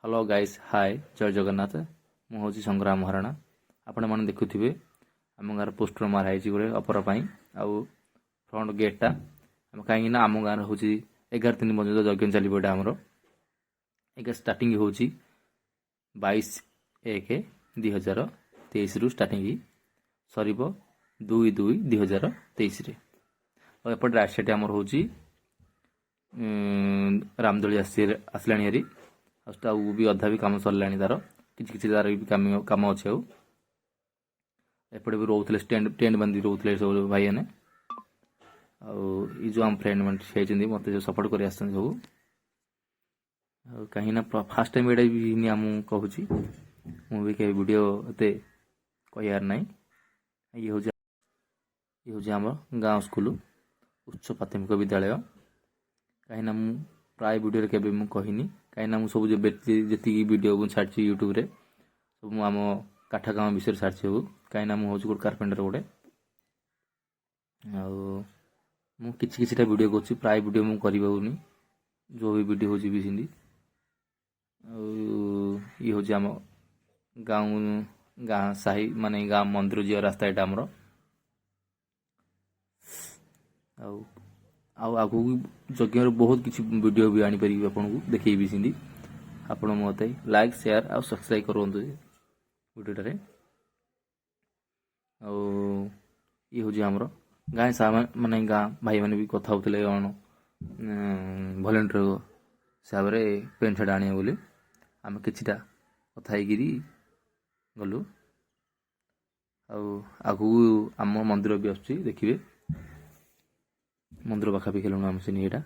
Hello guys hi जय जगन्नाथ मुझे संग्राम महाराणा आपण मैंने देखुवे आम गाँव पोस्टर माराई गोटे अपर आउ फ्रंट गेटा कहीं आम गाँव हूँ 11 पर्यटन यज्ञ चलो यहाँ आमर एक स्टार्टिंग हूँ 22/1/2023 रु स्टार्टिंग सर 2/2/2023 एपटे राइट साइड आमर हूँ रामदोली आसला हेरी भी अधा भी कम सरला तार कि तार भी कम अच्छे एपटे भी रोते टेंट बांधि रोते सब भाई मैंने जो आम फ्रेंड मैंने मत जो सपोर्ट कर सब कहीं फास्ट टाइम एटा भी आम कहूँ मुझे कहीं वीडियो कहार ना ये हूँ आम गाँव स्कूल उच्च प्राथमिक विद्यालय कहीं प्राय वीडियो केबे मु कहनी कहीं सब जी वीडियो छाड़ी यूट्यूब रे सब मुझ काठ काम विषय छाड़ी सब कहीं मुझे गोटे कारपेंटर गोटे किसी वीडियो कर प्राय वीडियो मुझे करनी जो भी वीडियो हो सिंधी ये हूँ आम गाँव गाँ साही माने गाँ मंदिर जी रास्ता यहाँ आमर आगू यज्ञ बहुत किसी वीडियो भी आनी पारि आपको देखी सिंधी आपण मत लाइक शेयर और सब्सक्राइब करूँ वीडियोटे ये हूँ आमर गाँ सा माने गाँ भाई मैंने भी कथा होते भलेंटियर हिसाब से पेंट सार्ट आने बोली आम किटा कथा गलु आगू आम मंदिर भी आसुची देखिए मंदिर पाखापाखि हेलुण आम सीन यहाँ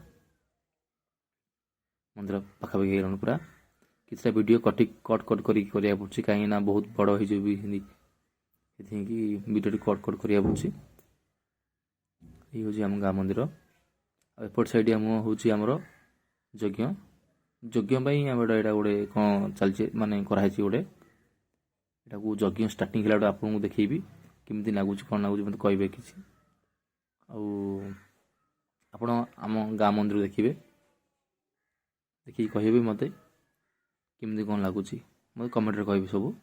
मंदिर पाखापाखि हेलुण पूरा किसी वीडियो कट करा पड़ी कहीं बहुत बड़ हो हिंदी वीडियो कट करा पड़ी ये हूँ आम गाँ मंदिर एपट साइड आम हूँ आमर यज्ञ यज्ञ आम यहाँ गोटे कौन चलचे माने कराई गोटे यहाँ यज्ञ स्टार्टिंग है आपको देखी केमी लगुच कौन लगुच मत कहे कि आपण आम गाँ मंदिर देखिए देखिए कहे मत केमी कौन लगुच मत कमेंट कह सब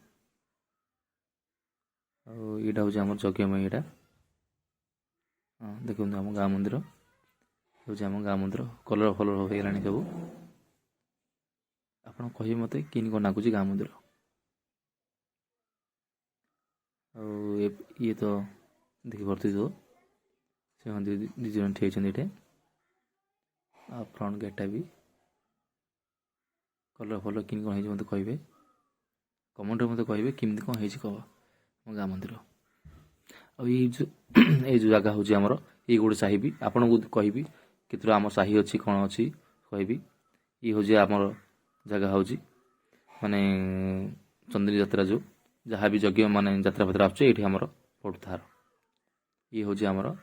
यहाँ हूँ आम यज्ञमय यहाँ हाँ देखो आम गाँ मंदिर हूँ आम गाँ मंदिर कलर फलर हो गलानी सब आप कहे मत कि कौन लगुच गाँ मंदिर ये तो देखी पार्थ से दीज जन ठे फ्रंट गेटा भी कलर फलर कि कौन मत कहे कमेंट मत कहे केमी कौन है कह मो गाँ मंदिर ये जो जगह हूँ आमर ये गोटे साही भी आपन को कहि कि आम साही अच्छी कौन अच्छी कहि ये हूँ आमर जगह हूँ माने चंद्री यात्रा जो जहाँ भी यज्ञ माने यात्रा फात्रा आसुचे आमर पड़ुतार ये हूँ आमर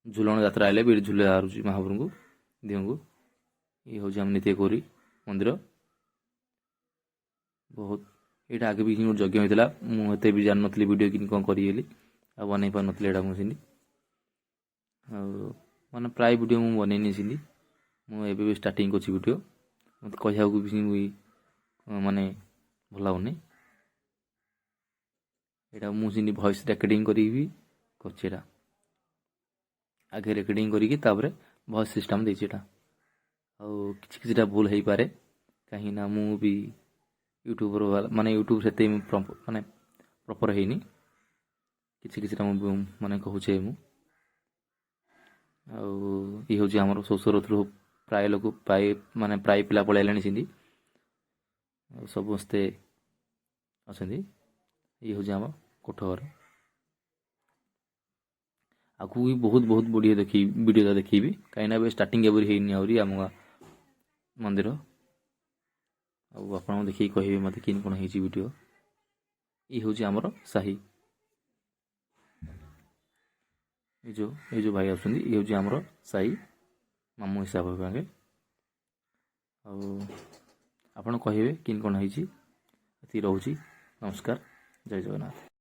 झुलन यात्रा आइले भी झुले हारुची महाप्रभु को दिह को ये हूँ आम नित्य कौरी मंदिर बहुत यहाँ आगे भी गोटे यज्ञ होता मुझे भी जान नी वीडियो कि कौन करी बन पार ना मुझे माने प्राय वीडियो मुझे बनईनी सिंधी मुझे भी स्टार्टिंग कर वीडियो मत कह भी माने भल लगुनि यहाँ मुझे वॉइस रेकर्डिंग करी आगे रेकर्डिंग करी वॉइस सिस्टम देटा किसी भूल हो पारे कहीं मु भी यूट्यूबर वाला माने यूट्यूब से माने प्रॉपर है किसी माने कहूचे मु ये हूँ आमर शोषर थ्रू प्राय लोग प्राय माने प्राय पिला पलैला सिंधी समस्ते अच्छा ये हूँ आम कोठघर आगू भी बहुत बहुत बढ़िया देखी वीडियो देखी कहीं स्टार्टिंग है आम मंदिर आप देखिए कहे मत कि कौन है वीडियो ये हूँ आमर साही ये जो भाई आसुँच ये हूँ आमर साही मामू हिसाब हे आपड़ कहे कि कौन है रोचे नमस्कार जय जगन्नाथ।